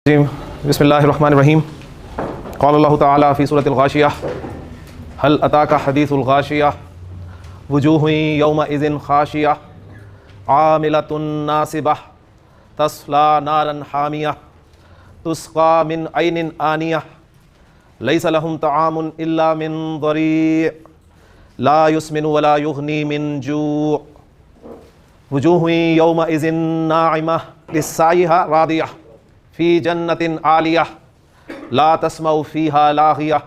बिस्मिल्लाहिर्रहमानिर्रहीम क़ाल अल्लाहु तआला फ़ी सूरतिल गाशिया हल अताका हदीसुल गाशिया वुजूहुन यौमइज़िन खाशिया आमिलतुन नासिबह तस्ला नारन हामिया तुस्क़ा मिन ऐनिन आनिया लैसा लहुम तआमुन इल्ला मिन ज़री' ला युस्मिनु वला युग़नी मिन जू' वुजूहुन यौमइज़िन नाइमा लिस्साइहा रादिया फ़ी जन्नतिन आलिया ला तस्मउ फ़ीहा लाग़िया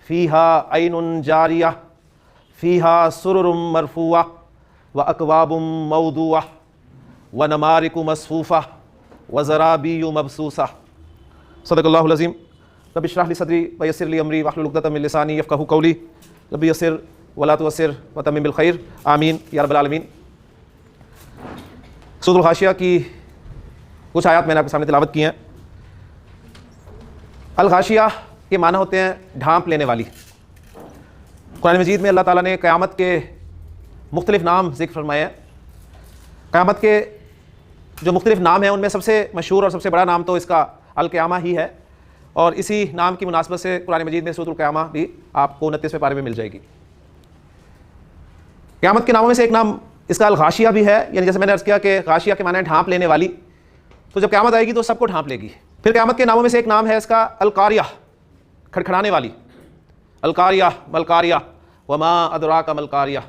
फ़ीहा ऐनुन जारिया फ़ीहा सुरुरुम मरफ़ूआ व अकवाबुम मौदूआ व नमारिकु मस्फ़ूफ़ा व ज़राबिय्यु मबसूसा। सदक़ल्लाहुल अज़ीम। रब्बि इश्रह ली सदरी व यस्सिर ली अमरी वहलुल उक़दतम मिन लिसानी यफ़क़हू क़ौली। रब्बि यस्सिर व ला तुअस्सिर व तम्मिम बिल ख़ैर। आमीन या रब्बल आलमीन। सूरह गाशिया की कुछ आयत मैंने आपके सामने तिलावत की हैं। अल गाशिया के माना होते हैं ढांप लेने वाली। कुरान मजीद में अल्लाह ताला ने क़यामत के मुख्तलिफ नाम ज़िक्र फरमाए हैं। क़यामत के जो मुख्तलिफ नाम हैं उनमें सबसे मशहूर और सबसे बड़ा नाम तो इसका अल क़यामा ही है, और इसी नाम की मुनासबत से कुरान मजीद में सूरह क़यामा भी आपको 29वें पारे में मिल जाएगी। क़यामत के नामों में से एक नाम इसका अल गाशिया भी है, यानी जैसे मैंने अर्ज़ किया कि गाशिया के माना है ढांप लेने वाली। तो जब क़यामत आएगी तो सबको ढांप लेगी। फिर क़यामत के नामों में से एक नाम है इसका अल कारिया, खड़खड़ाने वाली। अल कारिया मल कारिया वमा अदराका मल कारिया।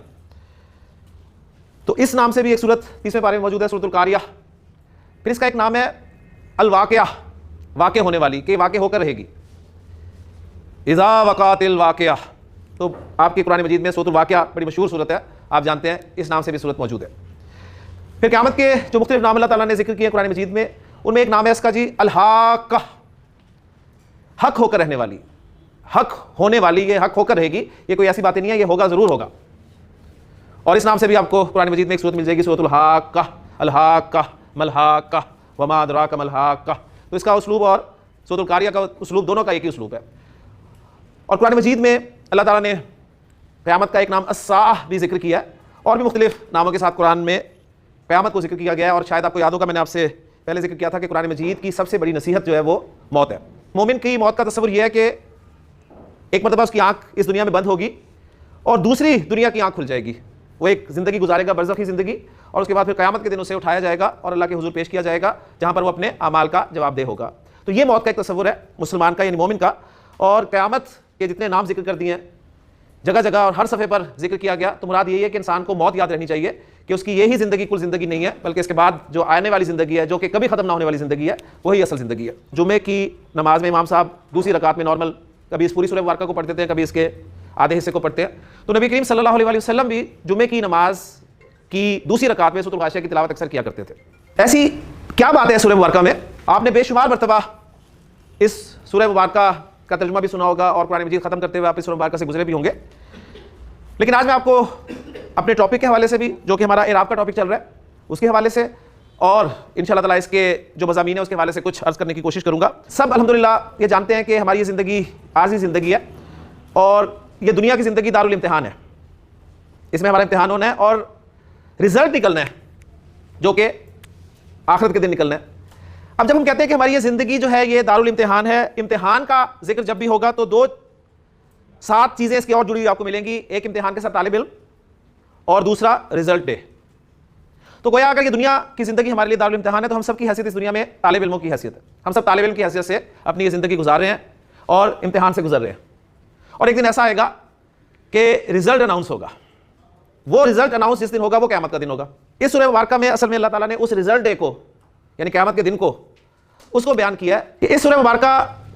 तो इस नाम से भी एक सूरत 30वें पारे में मौजूद है, सूरतुल कारिया। फिर इसका एक नाम है अल वाक़िया, वाक़े होने वाली, कि वाक़े होकर रहेगी। इज़ा वक़ातिल वाक़िया, तो आपकी कुरान मजीद में सूरतुल वाक़िया बड़ी मशहूर सूरत है, आप जानते हैं, इस नाम से भी सूरत मौजूद है। फिर क़यामत के जो मुख्तलिफ नाम अल्लाह ताला ने जिक्र किए कुरान मजीद में, उनमें एक नाम है इसका जी अल हाक़्क़ा, हक होकर रहने वाली, हक होने वाली। ये हक होकर रहेगी, ये कोई ऐसी बातें नहीं है, ये होगा, ज़रूर होगा। और इस नाम से भी आपको कुरान मजीद में एक सूरत मिल जाएगी, सूरतुल हाक़्क़ा, अल हाक़्क़ा मल हाक़्क़ा वमा अदराका मल हाक़्क़ा। तो इसका उसलूब और सूरतुल कारिया का उसलूब दोनों का एक ही उसलूब है। और कुरान मजीद में अल्लाह ताला ने क़यामत का एक नाम अस्साअह भी जिक्र किया है, और भी मुख्तलिफ नामों के साथ कुरान में क़यामत को जिक्र किया गया है। और शायद आपको याद होगा, मैंने आपसे पहले जिक्र किया था कि कुरान मजीद की सबसे बड़ी नसीहत जो है वो मौत है। मोमिन की मौत का तस्वुर यह है कि एक मरतबा उसकी आंख इस दुनिया में बंद होगी और दूसरी दुनिया की आंख खुल जाएगी। वो एक ज़िंदगी गुजारेगा, बरज़खी ज़िंदगी, और उसके बाद फिर क़यामत के दिन उसे उठाया जाएगा और अल्लाह के हुजूर पेश किया जाएगा, जहाँ पर वो अपने अमाल का जवाबदेह होगा। तो ये मौत का एक तस्वुर है मुसलमान का, यानी मोमिन का। और क़यामत के जितने नाम जिक्र कर दिए हैं जगह जगह और हर सफ़े पर जिक्र किया गया, तो मुराद यही है कि इंसान को मौत याद रहनी चाहिए कि उसकी यही ज़िंदगी कुल ज़िंदगी नहीं है, बल्कि इसके बाद जो आने वाली ज़िंदगी है, जो कि कभी ख़त्म ना होने वाली ज़िंदगी है, वही असल ज़िंदगी है। जुमे की नमाज में इमाम साहब दूसरी रकात में नॉर्मल कभी इस पूरी सूरह मुबारका को पढ़ते थे, कभी इसके आधे हिस्से को पढ़ते हैं। तो नबी करीम सल्लल्लाहु अलैहि वसल्लम भी जुमे की नमाज की दूसरी रकात में सूरह गाशिया की तिलावत अक्सर किया करते थे। ऐसी क्या बात है सूरह मुबारका में, आपने बेशुमार मरतबा इस सूरह मुबारका का तर्जुमा भी सुना होगा, और कुरान मजीद ख़त्म करते हुए आप इस सूरह मुबारका से गुजरे भी होंगे। लेकिन आज मैं आपको अपने टॉपिक के हवाले से भी, जो कि हमारा इराब का टॉपिक चल रहा है, उसके हवाले से, और इंशाअल्लाह ताला इसके जो मज़ामीन है उसके हवाले से कुछ अर्ज़ करने की कोशिश करूँगा। सब अल्हम्दुलिल्लाह ये जानते हैं कि हमारी ये ज़िंदगी आर्ज़ी ज़िंदगी है, और ये दुनिया की ज़िंदगी दारुल इम्तिहान है। इसमें हमारा इम्तिहान होना है और रिज़ल्ट निकलना है, जो कि आखिरत के दिन निकलना है। अब जब हम कहते हैं कि हमारी ये ज़िंदगी जो है ये दारुल इम्तिहान है, इम्तिहान का जिक्र जब भी होगा तो 7 चीज़ें इसकी और जुड़ी हुई आपको मिलेंगी। एक इम्तिहान के साथ तालिब इल्म, और दूसरा रिजल्ट डे। तो गोया अगर ये दुनिया की ज़िंदगी हमारे लिए दारुल इम्तिहान है, तो हम सब की हैसियत इस दुनिया में तालिब इल्मों की हैसियत है। हम सब तालिब इल्म की हैसियत से अपनी ये ज़िंदगी गुजार रहे हैं और इम्तिहान से गुजर रहे हैं। और एक दिन ऐसा आएगा कि रिजल्ट अनाउंस होगा। वो रिजल्ट अनाउंस जिस दिन होगा वो क़यामत का दिन होगा। इस सूरह मुबारका में असल में अल्लाह ताला ने उस रिजल्ट डे को, यानी क़यामत के दिन को, उसको बयान किया है कि इस सूरह मुबारका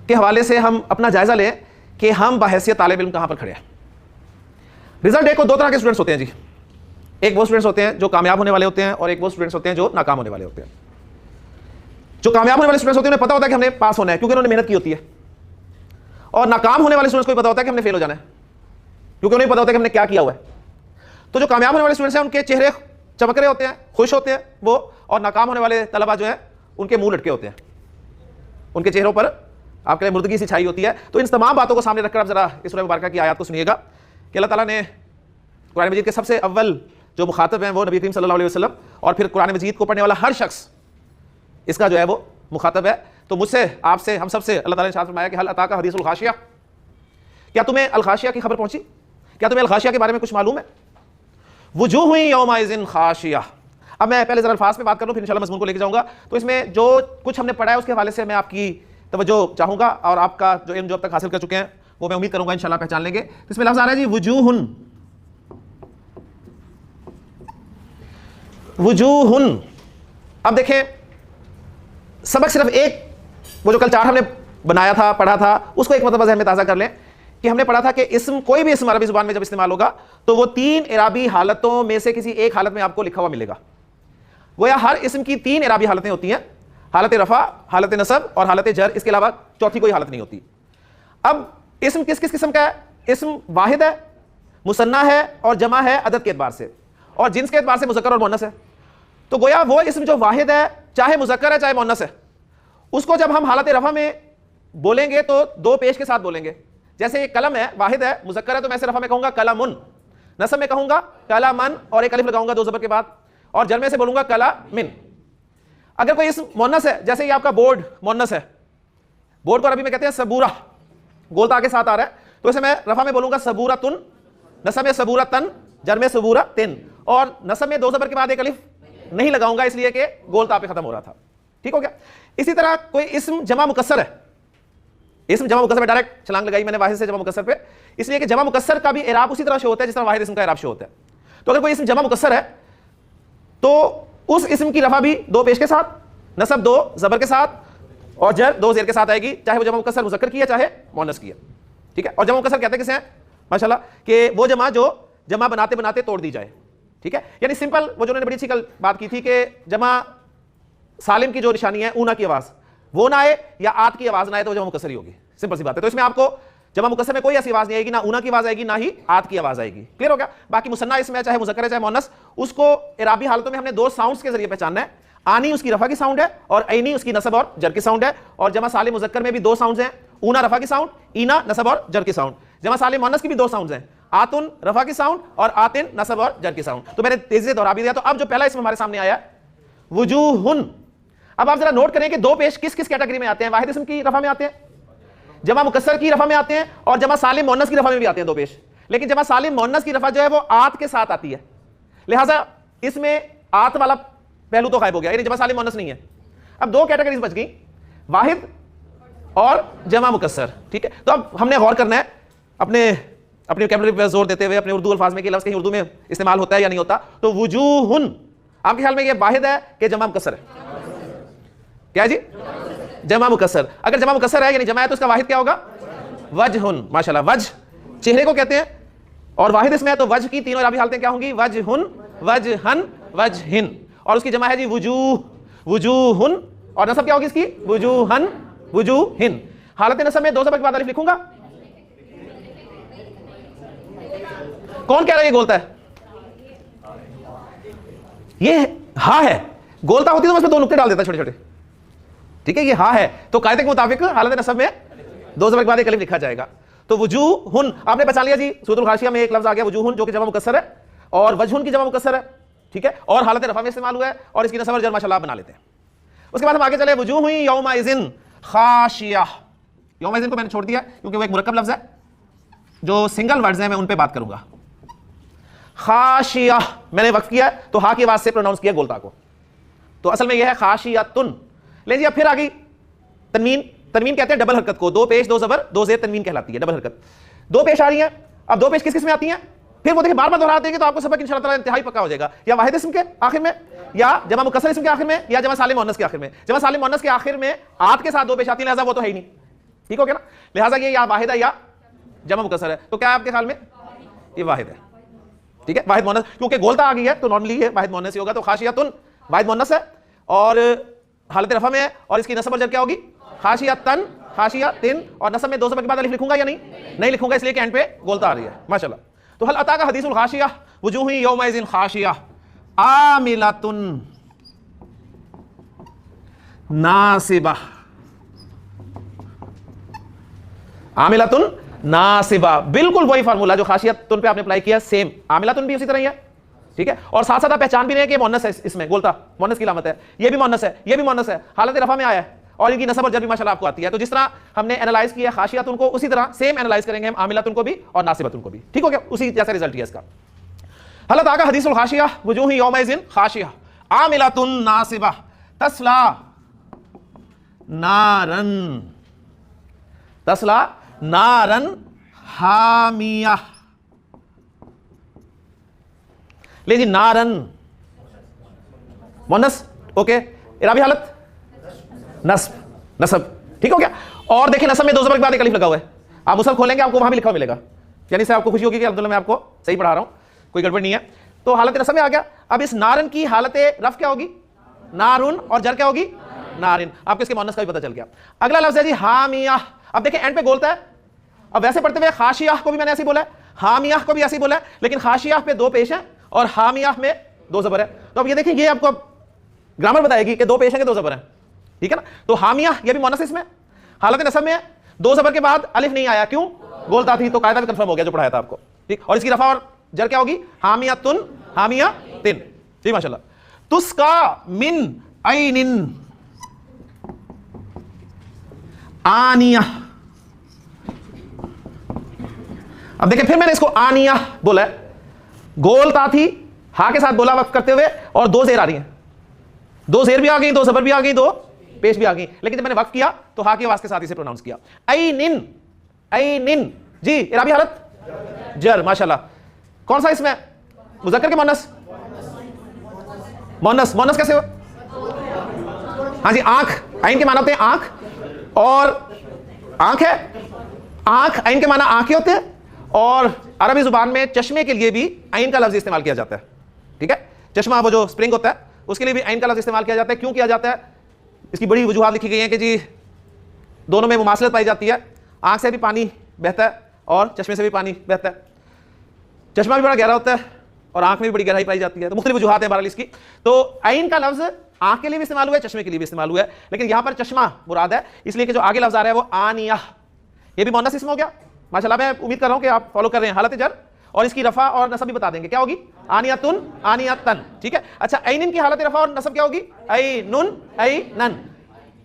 के हवाले से हम अपना जायज़ा लें कि हम बहैसियत तालिब इल्म कहाँ पर खड़े हैं। रिजल्ट डे को 2 तरह के स्टूडेंट्स होते हैं जी। एक वो स्टूडेंट्स होते हैं जो कामयाब होने वाले होते हैं, और एक वो स्टूडेंट्स होते हैं जो नाकाम होने वाले होते हैं। जो कामयाब होने वाले स्टूडेंट्स होते हैं उन्हें पता होता है कि हमने पास होना है, क्योंकि उन्होंने मेहनत की होती है। और नाकाम होने वाले स्टूडेंट्स को भी पता होता है कि हमने फेल हो जाना है, क्योंकि उन्हें पता होता है कि हमने क्या किया हुआ है। तो जो कामयाब होने वाले स्टूडेंट्स हैं उनके चेहरे चमक रहे होते हैं, खुश होते हैं वो, और नाकाम होने वाले तलबा जो है उनके मुंह लटके होते हैं, उनके चेहरों पर आपके लिए मुर्दगी सी छाई होती है। तो इन तमाम बातों को सामने रखकर आप जरा इस सूरह मुबारका की आयत को सुनिएगा कि अल्लाह ताला ने कुरान मजीद के सबसे अव्वल जो मुखातब हैं वो नबी करीम सल्लल्लाहु अलैहि वसल्लम, और फिर कुरान मजीद को पढ़ने वाला हर शख्स इसका जो है वो मुखातब है। तो मुझसे, आपसे, हम सबसे अल्लाह ताला ने इरशाद फरमाया कि हल अताका हदीसुल खाशिया, क्या तुम्हें अल खाशिया की खबर पहुंची, क्या तुम्हें अल खाशिया के बारे में कुछ मालूम है? वुजूह यौमइज़िन खाशिया। अब मैं पहले जरा अल्फाज पे बात कर लूं, फिर इंशाल्लाह मज़मून को लेके जाऊंगा। तो इसमें जो कुछ हमने पढ़ा है उसके हवाले से मैं आपकी तवज्जो चाहूंगा, और आपका जो इल्म जो अब तक हासिल कर चुके हैं वो मैं उम्मीद करूंगा इंशाल्लाह पहचान लेंगे। तो इसमें लफ्ज़ आ रहा है जी वुजूहुन, वुजूहुन। अब देखें, सबक सिर्फ एक, वो जो कल चार्ट हमने बनाया था, पढ़ा था, उसको एक मतलब ज़हन में ताज़ा कर लें कि हमने पढ़ा था कि इस्म, कोई भी इस्म अरबी ज़ुबान में जब इस्तेमाल होगा तो वो 3 इराबी हालतों में से किसी एक हालत में आपको लिखा हुआ मिलेगा। गोया हर इस्म की 3 इराबी हालतें होती हैं, हालत रफ़ा, हालत नसब और हालत जर, इसके अलावा चौथी कोई हालत नहीं होती। अब इस्म किस किस किस्म का है? इस्म वाहिद है, मुसन्ना है और जमा है अदद के एतबार से, और जिन्स के एतबार से मुज़क्कर और मुअन्नस है। तो गोया वो इस्म जो वाहिद है, चाहे मुज़क्कर है चाहे मुअन्नस है, उसको जब हम हालत रफ़ा में बोलेंगे तो 2 पेश के साथ बोलेंगे। जैसे कलम है, वाहिद है, मुज़क्कर है, तो मैं इसे रफ़ा में कहूंगा कलमुन, नसब में कहूंगा कलमन और एक अलिफ लगाऊंगा 2 ज़बर के बाद, और जर में से बोलूंगा कलमिन। अगर कोई इस्म मुअन्नस है, जैसे ये आपका बोर्ड मुअन्नस है, बोर्ड को अरबी में कहते हैं सबूरा, गोलता के साथ आ रहा है, तो इसे मैं रफ़ा में बोलूंगा सबूरतुन, नसब में सबूरतन, जर में सबूरतिन, और नसब में 2 ज़बर के बाद एक अलिफ नहीं लगाऊंगा इसलिए कि गोलता पे खत्म हो रहा था। ठीक हो गया। इसी तरह कोई इस्म जमा मुकस्सर है, इस्म जमा मुकस्सर में डायरेक्ट छलांग लगाई मैंने वाहिद से जमा मुकस्सर पे, इसलिए कि जमा मुकस्सर का भी इराब उसी तरह शो होता है जिस तरह वाहिद इस्म का इराब शो होता है। तो अगर कोई इस्म जमा मुकस्सर है तो उस इस्म की रफ़ा भी 2 पेश के साथ, नसब 2 ज़बर के साथ और जर 2 ज़ेर के साथ आएगी, चाहे वो जमा मुकस्सर मुज़क्कर की है चाहे मुअन्नस की है। ठीक है। और जमा मुकस्सर कहते किसे हैं? माशाल्लाह, कि वो जमा जो जमा बनाते बनाते तोड़ दी जाए। ठीक है। यानी सिंपल, वो जो उन्होंने बड़ी अच्छी कल बात की थी कि जमा सालिम की जो निशानी है, ऊना की आवाज़ वो ना आए या आत की आवाज़ ना आए तो जमा मुकस्सर ही होगी। सिंपल सी बात है। तो इसमें आपको जमा मुकस्सर में कोई ऐसी आवाज़ नहीं आएगी, ना ऊना की आवाज़ आएगी ना ही आत की आवाज़ आएगी। क्लियर हो गया। बाकी मुसन्ना इसमें चाहे मुज़क्कर है चाहे मुअन्नस, उसको इराबी हालतों में हमने 2 साउंड्स के जरिए पहचानना है। आनी उसकी रफ़ा की साउंड है और ऐनी उसकी नसब और जर की साउंड है। और जमा सालिम मुज़क्कर में भी 2 साउंड्स हैं, ऊना रफ़ा की साउंड, ईना नसब और जर की साउंड। जमा सालिम मुअन्नस की भी 2 साउंड्स हैं, आतुन रफ़ा की साउंड और आतिन नसब और जर की साउंड। तो मैंने तेजी से दोहरा भी दिया। तो अब जो पहला इसमें हमारे सामने आया वुजूहुन, अब आप जरा नोट करें कि 2 पेश किस किस कैटेगरी में आते हैं? वाहिद इस्म की रफ़ा में आते हैं, जमा मुकस्सर की रफ़ा में आते हैं, और जमा सालिम मुअन्नस की रफ़ा में भी आते हैं 2 पेश। लेकिन जमा सालिम मुअन्नस की रफ़ा जो है वो आत के साथ आती है, लिहाजा इसमें आत वाला पहलू तो गायब हो गया, यानी जमा सालिम मुअन्नस नहीं है। अब 2 कैटेगरीज बच गई, वाहिद और जमा मुकस्सर। ठीक है। तो अब हमने गौर करना है अपने अपनी वोकैबुलरी पर जोर देते हुए अपने उर्दू अल्फाज में कि लफ्ज़ कहीं उर्दू में इस्तेमाल होता है या नहीं होता। तो वुजूहुन आपके ख्याल में ये वाहिद है कि जमा मुकस्सर है? क्या है जी? जमा मुकस्सर। अगर जमा मुकस्सर है यानी जमा है तो उसका वाहिद क्या होगा? वजहुन। माशाल्लाह, वज चेहरे को कहते हैं, और वाहिद इसमें है तो वज की तीनों इराबी हालतें क्या होंगी? वजहुन, वजहन, वजहिन। और उसकी जमा है जी वुजूह, वुजूहुन, और नसब क्या होगी इसकी? वुजूहन, वुजूहिन। हालत नसब में 2 ज़बर के बाद अलिफ लिखूंगा। कौन कह रहा है ये गोलता है? ये हा है। गोलता होती तो मैं इसमें 2 नुक्ते डाल देता छोटे छोटे। ठीक है, ये हा है तो कायदे के मुताबिक हालत नसब में 2 ज़बर के बाद एक अलिफ लिखा जाएगा। तो वुजूहुन आपने पहचान लिया जी। सूरतुल गाशिया में एक लफ्ज आ गया वुजूहुन, जो कि जमा मुकस्सर है, और वजहुन की जमा मुकस्सर है। ठीक है। और हालत रफ़ा में इस्तेमाल हुआ है, और इसकी नसब और जर माशाल्लाह बना लेते हैं। उसके बाद हम आगे चले, वुजूह यौमइज़िन खाशिया। यौमइज़िन को मैंने छोड़ दिया क्योंकि वो एक मुरक्कब लफ्ज है, जो सिंगल वर्ड्स हैं मैं उन पे बात करूंगा। खाशिया मैंने वक्फ किया तो हा की आवाज से प्रोनाउंस किया गोलता को, तो असल में यह है खाशियतुन। ले जी अब फिर आ गई तनवीन। तनवीन कहते हैं डबल हरकत को, 2 पेश 2 ज़बर 2 ज़ेर तनवीन कहलाती है, डबल हरकत। 2 पेश आ रही है। अब 2 पेश किस किस में आती हैं? फिर वो देखिए बार बार दोहराते हैं तो आपको सबक इंशाअल्लाह ताला इंतहाई पक्का हो जाएगा। या वाहिद इस्म के आखिर में, या जमा मुकस्सर इस्म के आखिर में, या जमा सालिम मुअन्नस के आखिर में। जमा सालिम मुअन्नस के आखिर में आत के साथ 2 पेश आती है, लिहाजा वो तो है ही नहीं। ठीक हो गया ना। लिहाजा ये या वाहिद है या जमा मुकस्सर है। तो क्या आपके ख्याल में? ये वाहिद है। ठीक है, वाहिद मुअन्नस, क्योंकि गोलता आ गई है तो नॉर्मली ये वाहिद मुअन्नस ही होगा। तो खाशियतुन वाहिद मुअन्नस है और हालत रफ़ा में है, और इसकी नसब और जर क्या होगी? खाशियतन, खाशियतिन, और नसब में 2 ज़बर के बाद अलिफ लिखूंगा या नहीं? नहीं लिखूंगा, इसलिए कि एंड पे गोलता आ रही है। माशाल्लाह। तो हल अताका हदीसुल खाशिया वुजूह यौमइज़िन खाशिया आमिलतुन नासिबा। आमिलतुन नासिबा, बिल्कुल वही फार्मूला जो खाशियतुन पे आपने अप्लाई किया, सेम आमिलतुन भी उसी तरह ही है। ठीक है। और साथ साथ आप पहचान भी नहीं है कि मुअन्नस है, इसमें गोलता मुअन्नस की अलामत है, ये भी मुअन्नस है, ये भी मुअन्नस है, हालत रफ़ा में आया है, और इनकी नसब और जर भी माशाल्लाह आपको आती है। तो जिस तरह हमने एनालाइज किया खाशियतुन को, उसी तरह सेम एनालाइज करेंगे हम आमिलतुन को भी और नासिबतुन को भी। ठीक हो गया, उसी जैसा रिजल्ट है इसका। हलत आगा हदीसुल खाशिया वजूही यौमइज़िन खाशिया आमिलतुन नासिबा तस्ला नारन हामिया। ले जी नारन मुन्नस, ओके। इराबी हालत नसब, ठीक हो गया। और देखिए नसब में दो ज़बर के बाद एक अलिफ लगा हुआ है। आप मुसहफ खोलेंगे आपको वहां भी लिखा हुआ मिलेगा, यानी से आपको खुशी होगी कि अब्दुल्ला मैं आपको सही पढ़ा रहा हूं, कोई गड़बड़ नहीं है। तो हालत नसब में आ गया। अब इस नारन की हालत रफ क्या होगी? नारुन, और जर क्या होगी? नारिन। आपको इसके मुन्नस का भी पता चल गया। अगला लफ्ज है जी हामिया। अब देखिए एंड पे बोलता है, अब वैसे पढ़ते हुए खाशिया को भी मैंने ऐसे ही बोला है, हामिया को भी ऐसे ही बोला है, लेकिन खाशिया पे दो पेश है और हामिया में दो ज़बर है। तो अब ये देखिए, ये आपको ग्रामर बताएगी कि दो पेश है कि दो ज़बर है, ठीक है ना। तो हामिया ये भी मुन्नस इसमें हालत नसब में दो ज़बर के बाद अलिफ नहीं आया, क्यों? गोलता थी, तो कायदा भी कंफर्म हो गया जो पढ़ाया था आपको, ठीक। और इसकी रफा और जर क्या होगी? हामियातुन हामियातिन, जी माशाल्लाह। तुस्का मिन ऐनिन आनिया। अब देखिए फिर मैंने इसको आनिया बोला है, गोलता थी हा के साथ बोला वक्त करते हुए, और दो जेर आ रही हैं, दो जेर भी आ गई, दो ज़बर भी आ गई, दो पेश भी आ गई, लेकिन जब मैंने वक्त किया तो हा की आवाज के साथ इसे प्रोनाउंस किया। ऐनिन, ऐनिन जी। इराबी हालत जर, माशाल्लाह। कौन सा इसमें? मुज़क्कर के मुन्नस? मुन्नस कैसे हो? हाँ जी, आंख। ऐन के माना होते हैं आंख, और आंख है, आंख ऐन के माना आंखें होते हैं, और अरबी जुबान में चश्मे के लिए भी ऐन का लफ्ज इस्तेमाल किया जाता है, ठीक है। चश्मा वो जो स्प्रिंग होता है उसके लिए भी ऐन का लफ्ज इस्तेमाल किया जाता है। क्यों किया जाता है? इसकी बड़ी वजूहात लिखी गई हैं कि जी दोनों में मुमासलत पाई जाती है, आंख से भी पानी बहता है और चश्मे से भी पानी बहता है। चश्मा भी बड़ा गहरा होता है और आंख में भी बड़ी गहराई पाई जाती है, तो मुख्तलिफ वजूहात है बहरहाल इसकी। तो ऐन का लफ्ज आंख के लिए भी इस्तेमाल हुआ है, चश्मे के लिए भी इस्तेमाल हुआ है, लेकिन यहां पर चश्मा मुराद है, इसलिए कि जो आगे लफ्ज आ रहा है वो आनिया, ये भी मुन्नस इसमें हो गया। माशाल्लाह, मैं उम्मीद कर रहा हूं कि आप फॉलो कर रहे हैं हालत जर, और इसकी रफा और नसब भी बता देंगे क्या होगी? आनियातुन आनियातन, ठीक है। अच्छा, ऐनिन की हालत रफा और नसब क्या होगी? ऐनुन ऐनन,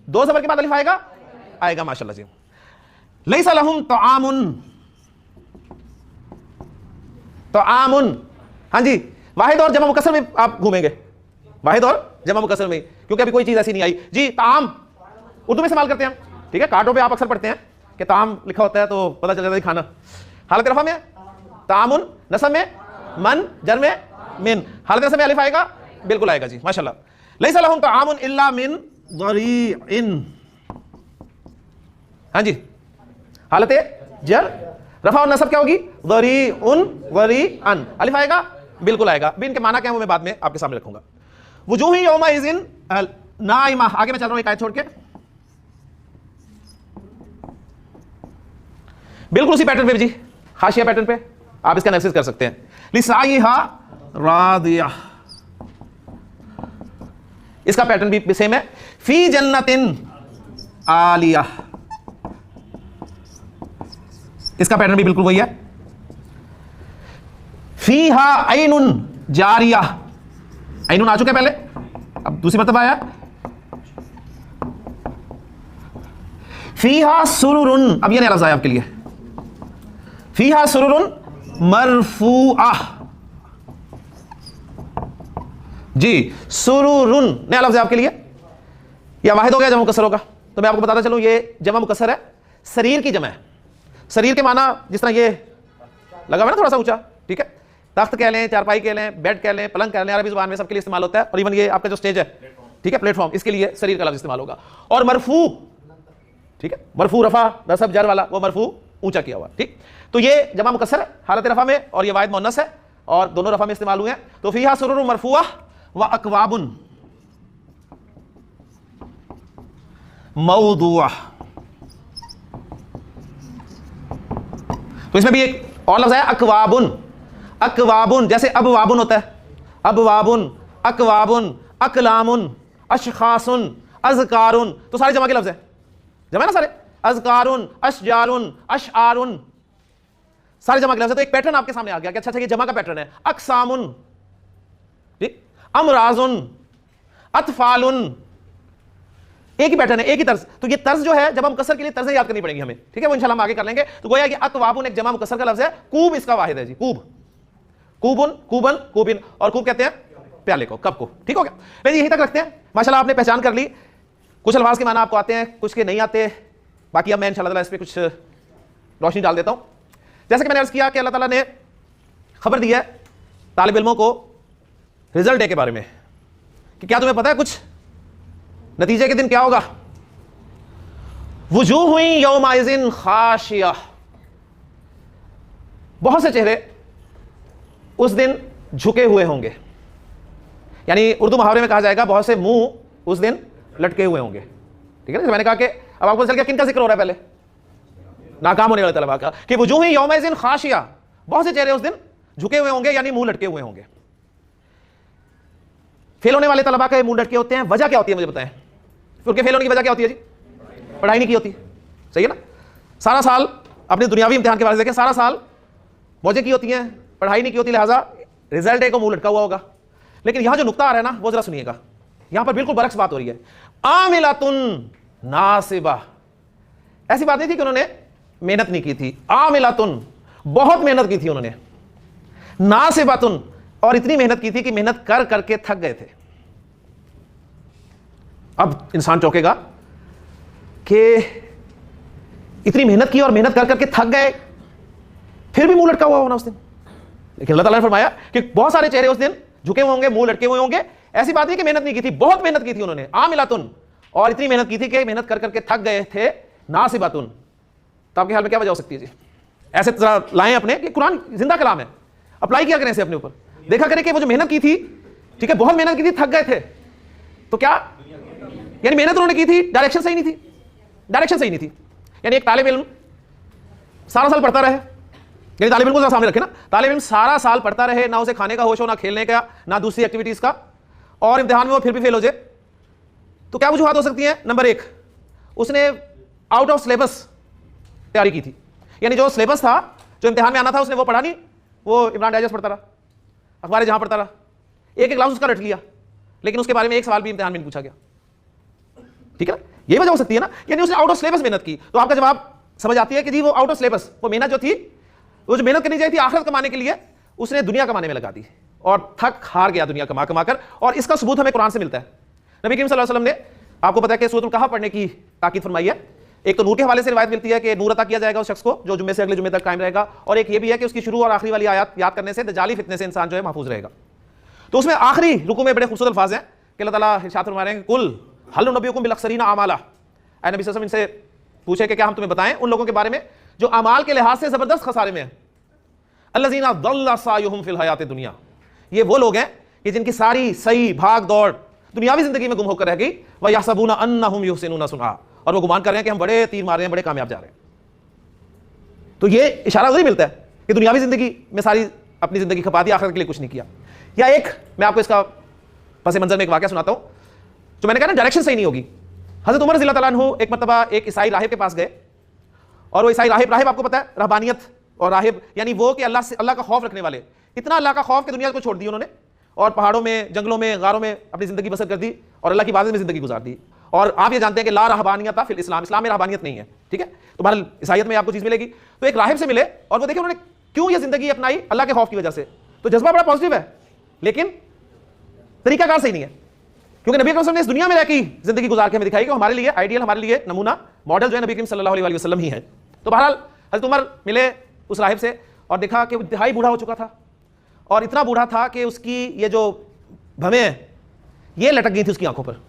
दो ज़बर के बाद अलिफ आएगा, माशाल्लाह जी। लैसा लहुम तआमुन, हाँ जी, वाहिद और जमा मुकस्सर में आप घूमेंगे, वाहिद और जमा मुकस्सर में, क्योंकि अभी कोई चीज ऐसी नहीं आई जी। ताम उर्दू में इस्तेमाल करते हैं, ठीक है। कार्डों पे आप अक्सर पढ़ते हैं कि ताम लिखा होता है तो पता चल जाता है खाना। हालत रफा में तामुन, नसब में मन, जर में मिन, हालत नसब में अलिफ आएगा, बिल्कुल आएगा जी, माशाल्लाह। लैसा लहुम तआमुन इल्ला मिन ज़रीइन, हाँ जी, हालत जर रफा और नसब क्या होगी? ज़रीउन ज़रीअन, अलिफ आएगा, बिल्कुल आएगा। भी इनके माना क्या है वो मैं बाद में आपके सामने रखूंगा। वुजूही यौमइज़िन नाइमा, आगे मैं चल रहा हूं एक आयत छोड़ के, बिल्कुल उसी पैटर्न पे जी, हाशिया पैटर्न पे आप इसका एनालिसिस कर सकते हैं। लिसाइहा रादिया, इसका पैटर्न भी सेम है। फी जन्नतिन आलिया, इसका पैटर्न भी बिल्कुल वही है। फीहा ऐनुन जारिया, ऐनुन आ चुका है पहले, अब दूसरी मरतबा आया। फीहा सुरुरुन, अब ये नया लफ्ज़ आया आपके लिए, फीहा सुरुरुन मरफूआ जी, सुरुरुन नया लफ्ज़ है आपके लिए। या वाहिद हो गया, जमा मुकस्सर होगा। तो मैं आपको बताता चलूं, ये जमा मुकस्सर है, शरीर की जमा है। शरीर के माना जिस तरह ये लगा हुआ है ना थोड़ा सा ऊंचा, ठीक है, तख्त कह लें, चारपाई कह लें, बेड कह लें, पलंग कह लें, अरबी जुबान में सबके लिए इस्तेमाल होता है। और इवन ये आपका जो स्टेज है, ठीक है, प्लेटफॉर्म, इसके लिए शरीर का लफ्ज़ इस्तेमाल होगा। और मरफू, ठीक है, मरफू रफा नसब जर वाला, वो मरफू ऊंचा किया हुआ, ठीक। तो ये जमा मुकस्सर है हालत रफा में, और ये वाहिद मुन्नस है, और दोनों रफा में इस्तेमाल हुए हैं। तो फीहा सुरुरुन मरफूआ व अकवाबुन मौदूआ, तो इसमें भी एक और लफ्ज़ है अकवाबुन। अकवाबुन जैसे अब वाबुन होता है, अब वाबुन, अकवाबुन, अकलामुन, अशखासुन, अज़कारुन, तो सारे जमा के लफ्ज़ है, जमा ना सारे, अज़कारुन, अशजारुन, अशआरुन, सारे जमा के लफ्ज़ है। तो एक पैटर्न आपके सामने आ गया कि अच्छा ये जमा का पैटर्न है। अक़सामुन, ठीक, अमराजुन, अतफालुन, एक ही पैटर्न है, एक ही तर्ज। तो ये तर्ज जो है, जब हम मुकस्सर के लिए तर्जें याद करनी पड़ेंगी हमें, ठीक है, वो इंशाल्लाह हम आगे कर लेंगे। तो गोया कि अतवाबुन एक जमा मुकस्सर का लफ्ज है, कूब इसका वाहिद है जी, कूब, कूबुन, कूबन, कूबिन, और कूब कहते हैं प्याले को, कप को, ठीक हो गया। लेकिन यहीं तक रखते हैं, माशाल्लाह आपने पहचान कर ली। कुछ अल्फाज के माना आपको आते हैं, कुछ के नहीं आते, बाकी अब मैं इंशाल्लाह इस पर कुछ रोशनी डाल देता हूं। जैसे कि मैंने अर्ज किया कि अल्लाह ताला ने खबर दी है तालिब इल्मों को रिजल्ट डे के बारे में, कि क्या तुम्हें पता है कुछ नतीजे के दिन क्या होगा? वुजूह हुई यौमाइज़िन खाशिया, बहुत से चेहरे उस दिन झुके हुए होंगे, यानी उर्दू मुहावरे में कहा जाएगा बहुत से मुंह उस दिन लटके हुए होंगे, ठीक है ना। मैंने कहा कि अब आपको चल गया किन का जिक्र हो रहा है, पहले नाकाम होने वाले तलबा का, कि वुजूह यौमाइज़िन खाशिया, बहुत से चेहरे उस दिन झुके हुए होंगे, यानी मुंह लटके हुए होंगे। फेल होने वाले तलबा के मुंह लटके होते हैं, वजह क्या होती है मुझे बताएं? उनके फेल होने की वजह क्या होती है जी? पढ़ाई नहीं की होती, सही है ना। सारा साल अपने दुनियावी इम्तिहान के बारे में देखें, सारा साल मौजें की होती हैं, पढ़ाई नहीं की होती, लिहाजा रिजल्ट डे को मुंह लटका हुआ होगा। लेकिन यहां जो नुक्ता आ रहा है ना, वो जरा सुनिएगा, यहां पर बिल्कुल बरक्स बात हो रही है। आमिलतुन नासिबा, ऐसी बात नहीं थी कि उन्होंने मेहनत नहीं की थी, आमिलतुन बहुत मेहनत की थी उन्होंने, नासिबतुन और इतनी मेहनत की थी कि मेहनत कर करके थक गए थे। अब इंसान चौंकेगा कि इतनी मेहनत की और मेहनत कर करके थक गए, फिर भी मुंह लटका हुआ होना उस दिन। लेकिन अल्लाह ताला ने फरमाया कि बहुत सारे चेहरे उस दिन झुके हुए होंगे, मुंह लटके हुए होंगे। ऐसी बात नहीं कि मेहनत नहीं की थी, बहुत मेहनत की थी उन्होंने, आमिलतुन, और इतनी मेहनत की थी कि मेहनत कर करके थक गए थे, नासिबतुन। तो आपके ख्याल में क्या वजह हो सकती है जी? ऐसे जरा लाएं अपने, कि कुरान जिंदा कलाम है, अप्लाई किया करें इसे अपने ऊपर, देखा करें कि वो जो मेहनत की थी, ठीक है, बहुत मेहनत की थी, थक गए थे, तो क्या, यानी मेहनत उन्होंने की थी, डायरेक्शन सही नहीं थी, डायरेक्शन सही नहीं थी। यानी एक तालिब इल्म सारा साल पढ़ता रहे, यानी तालिब इल्म को सामने रखे ना, तालिब इल्म सारा साल पढ़ता रहे, ना उसे खाने का होश हो, ना खेलने का, ना दूसरी एक्टिविटीज का, और इम्तिहान में वो फिर भी फेल हो जाए, तो क्या वजूहात हो सकती है? नंबर एक, उसने आउट ऑफ सिलेबस तैयारी की थी, यानी जो सिलेबस था, जो इम्तिहान में आना था, उसने वो पढ़ा नहीं, वो इमरान डाइजेस्ट पढ़ता रहा, अखबार जहां पढ़ता रहा, एक एक लफ्ज उसका रट लिया, लेकिन उसके बारे में एक सवाल भी इम्तिहान में नहीं पूछा गया, ठीक है ना। ये वजह हो सकती है ना, यानी उसने आउट ऑफ सिलेबस मेहनत की। तो आपका जवाब समझ आती है कि जी वो आउट ऑफ सिलेबस, वो मेहनत जो थी, वो जो मेहनत करनी चाहिए थी आखिरत कमाने के लिए, उसने दुनिया कमाने में लगा दी और थक हार गया दुनिया कमा कमा कर। और इसका सबूत हमें कुरान से मिलता है। नबी करीम सल्लल्लाहु अलैहि वसल्लम ने, आपको पता है कि सूरह कहफ पढ़ने की ताकीद फरमाई है। एक तो नूर के हवाले से रिवायत मिलती है कि नूर अता किया जाएगा उस शख्स को जो जुम्मे से अगले जुम्मे तक कायम रहेगा, और एक ये भी है कि उसकी शुरू और आखिरी वाली आयत याद करने से दजाली फितने से इंसान जो है महफूज रहेगा। तो उसमें आखिरी रुकू में बड़े खूबसूरत अल्फाज हैं कि अल्लाह ताला इरशाद फरमा रहे हैं, कुल हल नबियुकुम बिल अखसरीना आमाला, ऐ नबी सल्लल्लाहु अलैहि वसल्लम इनसे पूछे कि क्या हम तुम्हें बताएं उन लोगों के बारे में जो अमाल के लिहाज से जबरदस्त खसारे में है। अल्लज़ीना दल्ला सायुहुम फिल हयातिद दुनिया, ये वो लोग हैं कि जिनकी सारी सही भाग दौड़ दुनियावी जिंदगी में गुम होकर रह गई। व यहसबूना अन्नहुम युहसिनूना सुनआ, और वो गुमान कर रहे हैं कि हम बड़े तीर मार रहे हैं, बड़े कामयाब जा रहे हैं। तो ये इशारा वही मिलता है कि दुनियावी जिंदगी में सारी अपनी जिंदगी खपा दी, आखिरत के लिए कुछ नहीं किया। या एक मैं आपको इसका पस मंजर में एक वाकया सुनाता हूं, जो मैंने कहा ना डायरेक्शन सही नहीं होगी। हजरत उमर रज़ियल्लाहु ताला अन्हु एक मरतबा एक ईसाई राहिब के पास गए, और वो ईसाई राहिब आपको पता है रहबानियत, और राहिब यानी वो कि अल्लाह से, अल्लाह का खौफ रखने वाले, इतना अल्लाह का खौफ कि दुनिया को छोड़ दी उन्होंने, और पहाड़ों में, जंगलों में, गारों में अपनी जिंदगी बसर कर दी, और अल्लाह की इबादत में जिंदगी गुजार दी। और आप ये जानते हैं कि ला रहबानियत फिल इस्लाम, इस्लाम में रहबानियत नहीं है, ठीक है। तो बहरहाल ईसाईयत में आपको चीज मिलेगी। तो एक राहिब से मिले, और वो देखिए उन्होंने क्यों ये जिंदगी अपनाई, अल्लाह के खौफ की वजह से। तो जज्बा बड़ा पॉजिटिव है, लेकिन तरीकाकार सही नहीं है, क्योंकि नबी करीम ने इस दुनिया में रहकर जिंदगी गुजार के हमें दिखाई कि हमारे लिए आइडियल, हमारे लिए नमूना मॉडल जो है नबी करीम सल्लल्लाहु अलैहि वसल्लम ही है। तो बहरहाल हज़रत उमर मिले उस राहिब से और देखा कि वो इंतहाई बूढ़ा हो चुका था, और इतना बूढ़ा था कि उसकी ये जो भवें हैं ये लटक गई थी उसकी आंखों पर,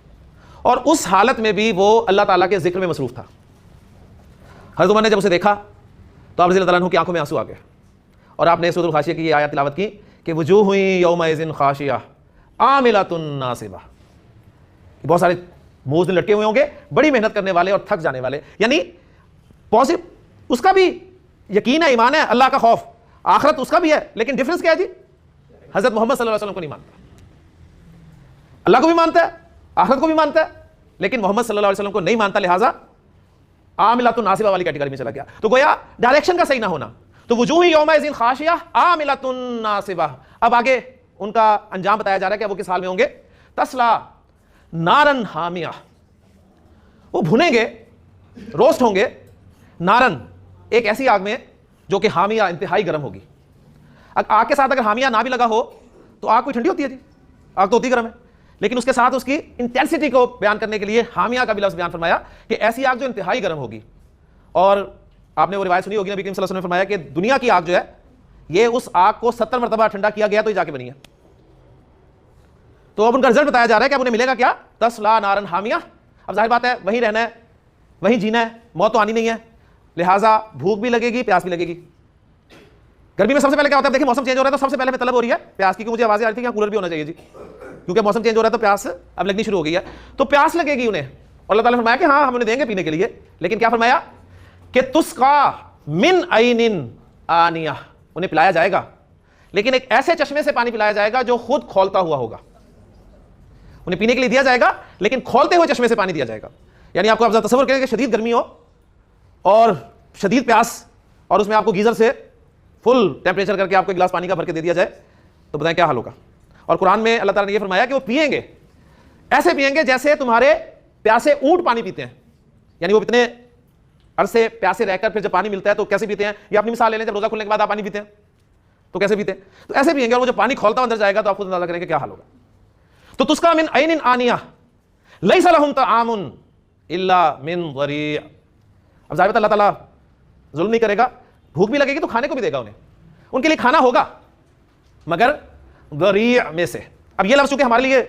और उस हालत में भी वो अल्लाह ताला के जिक्र में मसरूफ था। हज़रत उमर ने जब उसे देखा तो आप रज़ियल्लाहु अन्हु की आंखों में आंसू आ गए, और आपने सूरह खाशिया की ये आयत तिलावत की कि वजूह हुई यौमइज़िन खाशिया आमिलतुन नासिबा, बहुत सारे मुंह लटके हुए होंगे, बड़ी मेहनत करने वाले और थक जाने वाले। यानी पॉजिटिव उसका भी यकीन है, ईमान है, अल्लाह का खौफ, आखिरत उसका भी है, लेकिन डिफरेंस क्या है जी? हजरत मोहम्मद सल्लल्लाहु अलैहि वसल्लम को नहीं मानता, अल्लाह को भी मानता है, आखिरत को भी मानता है, लेकिन मोहम्मद सल्लल्लाहु अलैहि वसल्लम को नहीं मानता, लिहाजा आमिलतुन नासिबा वाली कैटेगरी में चला गया। तो गोया डायरेक्शन का सही ना होना। तो वजूह यौमइज़िन खाशिया आमिलतुन नासिबा, अब आगे उनका अंजाम बताया जा रहा है कि वो किस हाल में होंगे। तस्ला नारन हामिया, वो भुनेंगे, रोस्ट होंगे नारन, एक ऐसी आग में जो कि हामिया इंतहाई गर्म होगी। आग के साथ अगर हामिया ना भी लगा हो तो आग कोई ठंडी होती है जी, आग तो होती गर्म है, लेकिन उसके साथ उसकी इंटेंसिटी को बयान करने के लिए हामिया का भी लफ्ज़ बयान फरमाया कि ऐसी आग जो इंतहाई गर्म होगी। और आपने वो रिवायत सुनी होगी, नबी करीम सल्लल्लाहु अलैहि वसल्लम ने फरमाया कि दुनिया की आग जो है ये उस आग को 70 मरतबा ठंडा किया गया तो ये जाके बनी है। तो अब उनका रिजल्ट बताया जा रहा है कि अब उन्हें मिलेगा क्या, तस्ला नारन हामिया। अब जाहिर बात है वहीं रहना है, वहीं जीना है, मौत तो आनी नहीं है, लिहाजा भूख भी लगेगी, प्यास भी लगेगी। गर्मी में सबसे पहले क्या होता है, देखिए मौसम चेंज हो रहा है तो सबसे पहले हमें तलब हो रही है प्यास की, क्योंकि मुझे आवाज़ें आ रही थी कि कूलर भी होना चाहिए जी, क्योंकि मौसम चेंज हो रहा है तो प्यास अब लगनी शुरू हो गई है, तो प्यास लगेगी उन्हें। और अल्लाह ताला ने फरमाया कि हाँ हम उन्हें देंगे पीने के लिए, लेकिन क्या फरमाया कि तुस्का मिन आइनिन आनिया, उन्हें पिलाया जाएगा लेकिन एक ऐसे चश्मे से पानी पिलाया जाएगा जो खुद खोलता हुआ होगा। उन्हें पीने के लिए दिया जाएगा लेकिन खोलते हुए चश्मे से पानी दिया जाएगा। यानी आपको आप तसव्वुर करें कि शदीद गर्मी हो और शदीद प्यास, और उसमें आपको गीजर से फुल टेम्परेचर करके आपको एक गिलास पानी का भर के दे दिया जाए, तो बताएं क्या हाल होगा। और कुरान में अल्लाह ताला ने यह फरमाया कि वो पिएंगे, ऐसे पिएंगे जैसे तुम्हारे प्यासे ऊंट पानी पीते हैं। यानी वो इतने अरसे प्यासे रहकर फिर जब पानी मिलता है तो कैसे पीते हैं, ये अपनी मिसाल ले लें, जब रोजा खुलने के बाद आप पानी पीते हैं तो कैसे पीते हैं, तो ऐसे पिएंगे। और वो जब पानी खोलता अंदर जाएगा तो आप खुद अंदाजा करेंगे क्या हाल होगा। तो तुस्का मिन आइनिन आनिया लैसा लहुम तआमुन इल्ला मिन ज़री। अब जाहिर बात अल्लाह ताला जुल्म नहीं करेगा, भूख भी लगेगी तो खाने को भी देगा उन्हें, उनके लिए खाना होगा मगर ज़री में से। अब ये लफ्ज़ चूंकि हमारे लिए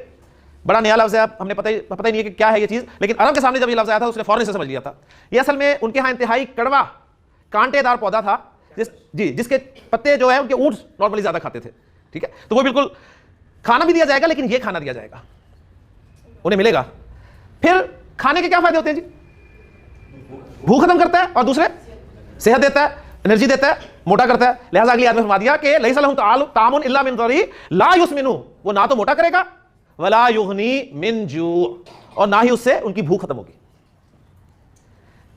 बड़ा नया लफ्ज़ है, हमने पता ही नहीं है कि क्या है ये चीज़, लेकिन अरब के सामने जब ये लफ्ज़ आया था उसने फौरन से समझ लिया था। ये असल में उनके यहाँ इंतहाई कड़वा कांटेदार पौधा था जिसके पत्ते जो है उनके ऊँट नॉर्मली ज़्यादा खाते थे, ठीक है। तो वो बिल्कुल खाना भी दिया जाएगा लेकिन ये खाना दिया जाएगा, उन्हें मिलेगा। फिर खाने के क्या फायदे होते हैं जी, भूख खत्म करता है और दूसरे सेहत देता है, एनर्जी देता है, मोटा करता है। लिहाजा अगली आयत में फरमा दिया कि लैसा लहुम तामुन इल्ला मिन ज़री ला युस्मिनु, वो ना तो मोटा करेगा वला युगनी मिन जू, और ना ही उससे उनकी भूख खत्म होगी।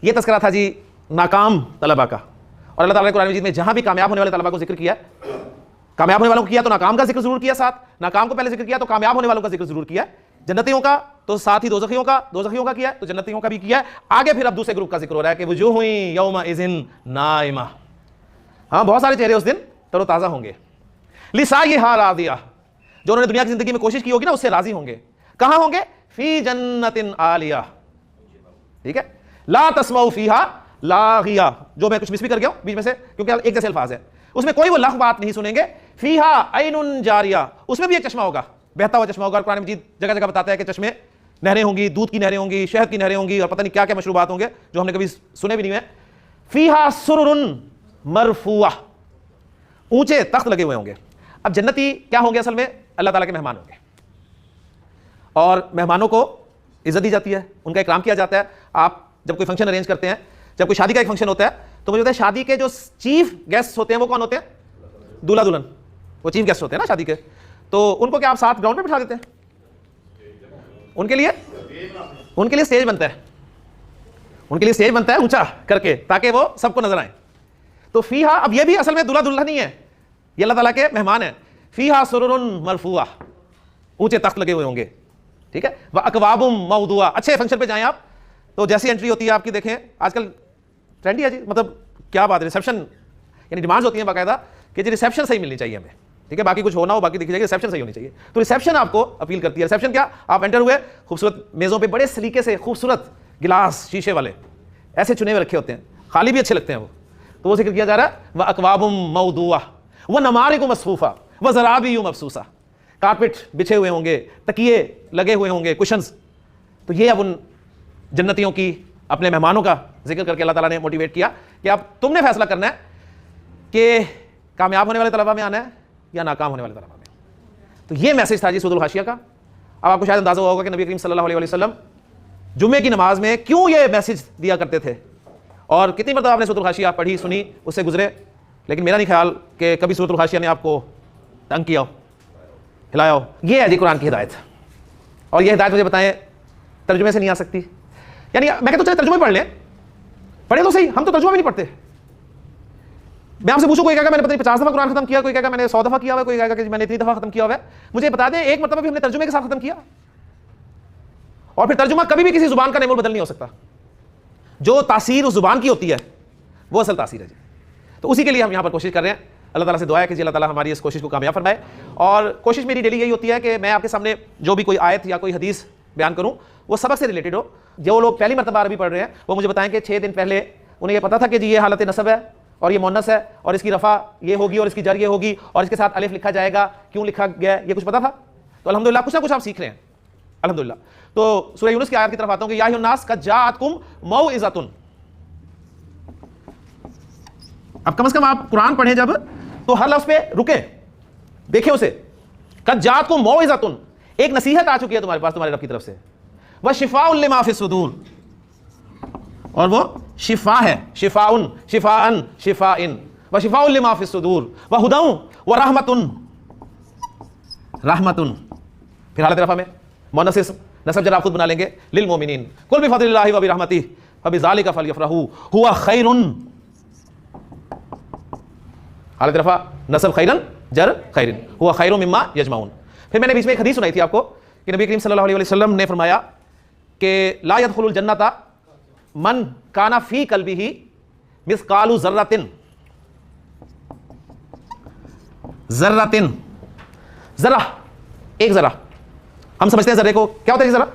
ये तस्करा था जी नाकाम तलबा का। और अल्लाह ताला ने कुरान मजीद में जहां भी कामयाब होने वाले तलबा को जिक्र किया, कामयाब होने वालों को किया तो नाकाम का जिक्र जरूर किया, साथ नाकाम को पहले जिक्र किया तो कामयाब होने वालों का जिक्र जरूर किया, जन्नतियों का तो साथ ही दोज़खियों का किया तो जन्नतियों का भी किया। आगे फिर अब दूसरे ग्रुप का जिक्र हो रहा है कि वुजूहुन यौमइज़िन नाइमा, हाँ बहुत सारे चेहरे उस दिन तरोताज़ा होंगे। लिसाइहा रादिया, जो उन्होंने दुनिया की जिंदगी में कोशिश की होगी ना उससे राजी होंगे। कहां होंगे, फी जन्नतिन आलिया, ठीक है। ला तस्माउ फीहा लागिया, जो मैं कुछ मिस भी कर गया बीच में से क्योंकि एक जैसे अल्फाज है, उसमें कोई वो लग़्व बात नहीं सुनेंगे। फीहा ऐनुन जारिया, उसमें भी एक चश्मा होगा, बहता हुआ चश्मा होगा। कुरान मजीद जगह जगह बताता है कि चश्मे, नहरें होंगी, दूध की नहरें होंगी, शहद की नहरें होंगी और पता नहीं क्या क्या मशरूबात होंगे जो हमने कभी सुने भी नहीं है। फीहा सुरुरुन मरफूआ, ऊंचे तख्त लगे हुए होंगे। अब जन्नती क्या होंगे, असल में अल्लाह ताला के मेहमान होंगे और मेहमानों को इज्जत दी जाती है, उनका इकराम किया जाता है। आप जब कोई फंक्शन अरेंज करते हैं, जब कोई शादी का एक फंक्शन होता है तो मुझे पता है शादी के जो चीफ गेस्ट होते हैं वो कौन होते हैं, दूल्हा दुल्हन, वो चीफ गेस्ट होते हैं ना शादी के। तो उनको क्या आप साथ ग्राउंड में बिठा देते हैं, उनके लिए स्टेज बनता है, उनके लिए स्टेज बनता है ऊंचा करके ताकि वो सबको नजर आए। तो फीहा, अब ये भी असल में दूल्हा दुल्हन नहीं है, ये अल्लाह ताला के मेहमान है। फीहा सुरुरुन मरफूआ, ऊंचे तख्त लगे हुए होंगे, ठीक है। व अकवाबुम मौदूआ, अच्छे फंक्शन पे जाएं आप तो जैसी एंट्री होती है आपकी, देखें आजकल ट्रेंडी है जी, मतलब क्या बात है, रिसेप्शन यानी डिमांड्स होती हैं बाकायदा कि जी रिसेप्शन सही मिलनी चाहिए हमें, ठीक है। बाकी कुछ होना हो बाकी देखी जाएगी, रिसेप्शन सही होनी चाहिए। तो रिसेप्शन आपको अपील करती है। रिसेप्शन क्या, आप एंटर हुए, खूबसूरत मेज़ों पे बड़े सलीके से खूबसूरत गिलास शीशे वाले ऐसे चुने हुए रखे होते हैं, खाली भी अच्छे लगते हैं वो, तो वो जिक्र किया जा रहा है। वह अकवाबुम मौदूआ व नमारिकु मसफूफा व ज़राबिय्यु मबसूसा, कारपेट बिछे हुए होंगे, तकिए लगे हुए होंगे, कुशन्स। तो ये अब उन जन्नतियों की अपने मेहमानों का जिक्र करके अल्लाह ताला ने मोटिवेट किया कि अब तुमने फैसला करना है कि कामयाब होने वाले तलबा में आना है या नाकाम होने वाले तलबा में। तो ये मैसेज था जी सूरह हाशिया का। अब आपको शायद अंदाजा होगा कि नबी करीम सल्लल्लाहु अलैहि वसल्लम जुम्मे की नमाज में क्यों ये मैसेज दिया करते थे और कितनी मरतबा आपने सूरह हाशिया पढ़ी, सुनी, उससे गुजरे, लेकिन मेरा नहीं ख्याल कि कभी सूरह हाशिया ने आपको तंग किया हो, हिलाया हो। ये है जी कुरान की हिदायत, और ये हिदायत मुझे बताएं तर्जुमे से नहीं आ सकती। यानी मैं कहता हूं चले तर्जुमे पढ़ लें, पढ़े तो सही, हम तो तर्जुमा भी नहीं पढ़ते। मैं आपसे पूछूं, कोई कहेगा मैंने पता नहीं 50 दफा कुरान खत्म किया, कोई कहेगा मैंने 100 दफा किया हुआ, कोई कहेगा कि मैंने इतनी दफा खत्म किया हुआ है। मुझे बता दें एक मरतबा भी हमने तर्जुमे के साथ खत्म किया? और फिर तर्जुमा कभी भी किसी जुबान का नेमोल बदल नहीं हो सकता। जो तासीर उस जुबान की होती है वो असल तासीर है जी। तो उसी के लिए हम यहां पर कोशिश कर रहे हैं। अल्लाह ताला से दुआ है कि अल्लाह ताला हमारी इस कोशिश को कामयाब फरमाए। और कोशिश मेरी डेली यही होती है कि मैं आपके सामने जो भी कोई आयत या कोई हदीस बयान करूं वो सबक से रिलेटेड हो। जो लोग पहली मरतबा अरबी पढ़ रहे हैं वो मुझे बताएं कि 6 दिन पहले उन्हें ये पता था कि जी ये हालत नसब है और ये मुन्नस है और इसकी रफ़ा ये होगी और इसकी जर ये होगी और इसके साथ अलिफ लिखा जाएगा, क्यों लिखा गया, ये कुछ पता था? तो अल्हम्दुलिल्लाह कुछ ना कुछ आप सीख रहे हैं अल्हम्दुलिल्लाह। तो सूरह यूनुस की आयत की तरफ आता हूं कि या अय्युहन्नास कद जाअतकुम मौइज़तुन। अब कम से कम आप कुरान पढ़ें जब तो हर लफ्ज़ पे रुके, देखें उसे। कद जाअतकुम मौइज़तुन, एक नसीहत आ चुकी है तुम्हारे पास तुम्हारे रब की तरफ से। व शिफाउन लिमा फिस सुदूर, और वो शिफा है, शिफाउन, शिफाअन, शिफाइन, व शिफाउन लिमा फिस सुदूर व हुदन व रहमतुन, रहमतुन। फिर हालत रफा में मुन्नस नसब जरा आप खुद बना लेंगे, लिल मोमिनीन कुल बिफज़लिल्लाहि व बिरहमतिही फबिज़ालिका फलयफ़रहू हुवा खैरुन। हालत रफा नसब खैरन जर खैरिन, हुवा खैरुम मिम्मा यजमाउन। फिर मैंने बीच में एक हदीस सुनाई थी आपको कि नबी करीम सल्लल्लाहु अलैहि वसल्लम ने फरमाया कि ला यदखुलुल जन्नता मन काना फी कल्बिही मिसकालु ज़र्रतिन, ज़र्रतिन, ज़रा, एक ज़रा। हम समझते हैं ज़र्रे को क्या होता है ज़रा,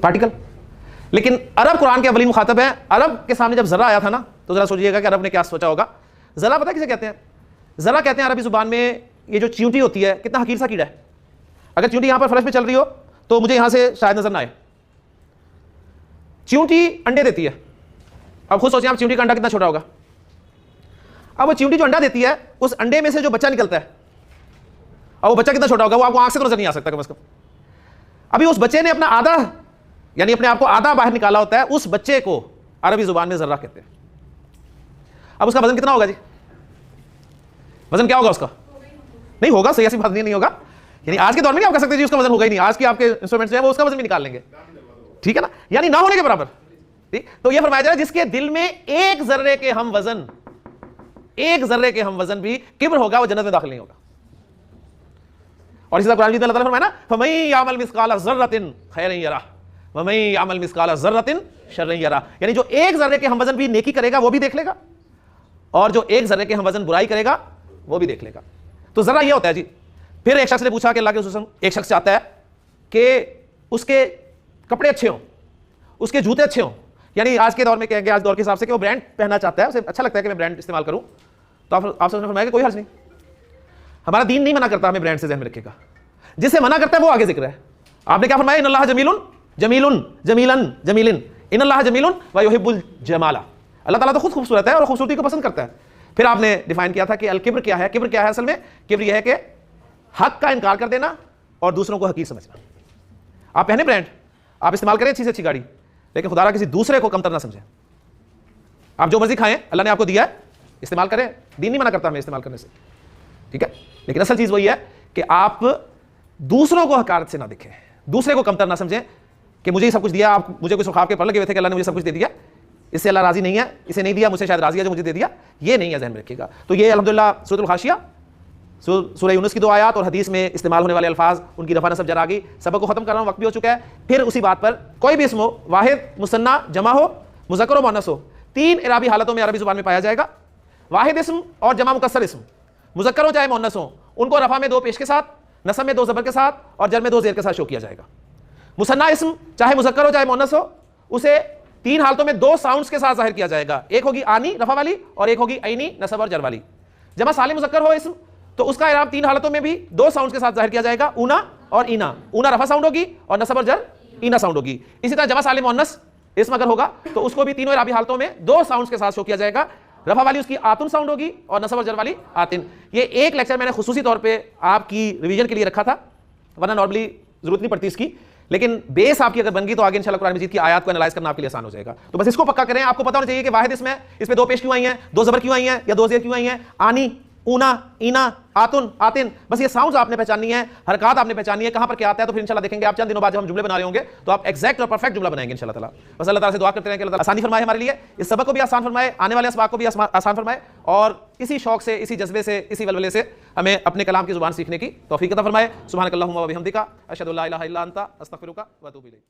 पार्टिकल। लेकिन अरब कुरान के अवलीन मुखातब है। अरब के सामने जब ज़रा आया था ना तो ज़रा सोचिएगा कि अरब ने क्या सोचा होगा। ज़रा पता किसे कहते हैं? ज़रा कहते हैं अरबी ज़ुबान में ये जो चींटी होती है, कितना हकीर सा कीड़ा है। अगर चींटी यहां पर फर्श पे चल रही हो तो मुझे यहां से शायद नजर ना आए। चींटी अंडे देती है। अब खुद सोचिए आप चींटी का अंडा कितना छोटा होगा। अब वो चींटी जो अंडा देती है उस अंडे में से जो बच्चा निकलता है, और वो बच्चा कितना छोटा होगा, वो आपको आंख से तो नजर नहीं आ सकता कम से कम। अभी उस बच्चे ने अपना आधा यानी अपने आप को आधा बाहर निकाला होता है, उस बच्चे को अरबी जुबान में ज़र्रा कहते हैं। अब उसका वजन कितना होगा जी? वजन क्या होगा उसका? नहीं होगा, सही ऐसी बात नहीं होगा। यानी आज के दौर में नहीं आप कह सकते जी उसका वजन होगा ही नहीं। आज के आपके इंस्ट्रूमेंट्स हैं वो उसका वजन भी निकाल लेंगे, ठीक है ना, यानी ना होने के बराबर। ठीक, तो ये फरमाया जा रहा है जिसके दिल में एक जर्रे के हम वजन, एक जर्रे के हम वजन भी किब्र होगा, वो जन्नत में दाखिल नहीं होगा। और इसी तरह कुरान में अल्लाह ताला फरमाया ना, फमन यामल मिस्काला ज़र्रतिन खैरन यरा वमन यामल मिस्काला ज़र्रतिन शर्रन यरा। यानी जो एक जर्रे के हम वजन भी नेकी करेगा वो भी देख लेगा, और जो एक जर्रे के हम वजन बुराई करेगा वो भी देख लेगा। तो जरा ये होता है जी। फिर एक शख्स ने पूछा कि अल्लाह के रसूल, एक शख्स चाहता है कि उसके कपड़े अच्छे हों, उसके जूते अच्छे हों, यानी आज के दौर में कहेंगे, आज दौर के हिसाब से कि वो ब्रांड पहनना चाहता है, उसे अच्छा लगता है कि मैं ब्रांड इस्तेमाल करूं। तो आप सबने फरमाया कि कोई हर्ज नहीं, हमारा दीन नहीं मना करता, हमें ब्रांड से ज़हन में रखेगा। जिसे मना करता है वो आगे जिक्र है। आपने क्या फरमाया? इन्नल्लाह जमीलुन जमीलुन जमीलन जमीलिन इन्नल्लाह जमीलुन व युहिब्बुल जमाला। अल्लाह ताला तो खुद खूबसूरत है और खूबसूरती को पसंद करता है। फिर आपने डिफाइन किया था कि अल किब्र क्या है। किब्र क्या है? असल में किब्र यह है कि हक का इनकार कर देना और दूसरों को हकीर समझना। आप पहने ब्रांड, आप इस्तेमाल करें अच्छी से अच्छी गाड़ी, लेकिन खुदा किसी दूसरे को कमतर ना समझें। आप जो मर्जी खाएं, अल्लाह ने आपको दिया है, इस्तेमाल करें, दीन नहीं मना करता हमें इस्तेमाल करने से, ठीक है। लेकिन असल चीज वही है कि आप दूसरों को हकारत से ना दिखें, दूसरे को कमतर ना समझें कि मुझे सब कुछ दिया, आप मुझे कोई सुखाव के पढ़ लगे हुए थे कि अल्लाह ने मुझे सब कुछ दे दिया, इससे अल्लाह राजी नहीं है, इसे नहीं दिया, मुझे शायद राजी है जो मुझे दे दिया, ये नहीं है, ज़हन में रखिएगा। तो ये अल्हम्दुलिल्लाह सूरतुल खाशिया, सूरह यूनुस की 2 आयत और हदीस में इस्तेमाल होने वाले अल्फाज, उनकी रफ़ा नसब जरा आ गई। सबक को खत्म कर रहा हूँ, वक्त भी हो चुका है। फिर उसी बात पर कोई भी इसम हो, वाहिद, मुसन्ना, जमा हो, मुज़क्कर हो, मुअन्नस हो, 3 इराबी हालतों में अरबी ज़ुबान में पाया जाएगा। वाहिद इसम और जमा मुकस्सर इसम, मुज़क्कर हो चाहे मुअन्नस हो, उनको रफ़ा में 2 पेश के साथ, नसब में 2 ज़बर के साथ और जर में 2 ज़ेर के साथ शो किया जाएगा। मुसन्ना इसम चाहे मुज़क्कर हो चाहे मुअन्नस हो, उसे 3 हालतों में 2 साउंड्स के साथ जाहिर किया जाएगा। एक होगी आनी रफ़ा वाली और एक होगी ऐनी नसब और जर वाली। जमा सालिम मुज़क्कर हो इसम तो उसका इराब 3 हालतों में भी 2 साउंड्स के साथ जाहिर किया जाएगा, ऊना और ईना। ऊना रफ़ा साउंड होगी और नसब और जर ईना साउंड होगी। इसी तरह जमा सालिम मुअन्नस इसम अगर होगा तो उसको भी तीनों इराबी हालतों में 2 साउंड्स के साथ शो किया जाएगा। रफ़ा वाली उसकी आतुन साउंड होगी और नसब और जर वाली आतिन। ये एक लेक्चर मैंने खुसूसी तौर पे आपकी रिवीजन के लिए रखा था, वरना नॉर्मली जरूरत नहीं पड़ती इसकी, लेकिन बेस आपकी अगर बन गई तो आगे इंशाल्लाह कुरान मजीद की आयत को एनालाइज करना आपके लिए आसान हो जाएगा। तो बस इसको पक्का करें। आपको पता होना चाहिए कि वाहिद इसमें 2 पेश क्यों आई हैं, 2 ज़बर क्यों आई हैं या 2 ज़ेर क्यों आई हैं, आनी ऊना, ईना, आतुन, आतिन, बस ये साउंड्स आपने पहचाननी है, हरकत आपने पहचाननी है, कहां पर क्या आता है। तो फिर इंशाल्लाह देखेंगे आप चंद दिनों बाद जब हम जुमले बना रहे होंगे तो आप एक्जैक्ट और परफेक्ट जुमला बनाएंगे इंशाल्लाह ताला। बस अल्लाह ताला से दुआ करते हैं कि अल्लाह ताला आसानी फरमाए हमारे लिए, इस सबक को भी आसान फरमाए, आने वाले असबाक को भी आसान फरमाए, और इसी शौक से, इसी जज्बे से, इसी वलवले से हमें अपने कलाम की जुबान सीखने की तौफीक अता फरमाए। सुब्हानकल्लाहुम्मा व बिहम्दिका, अशहदु अल्ला इलाहा इल्ला अंता, अस्तगफिरुका व अतूबु इलैक।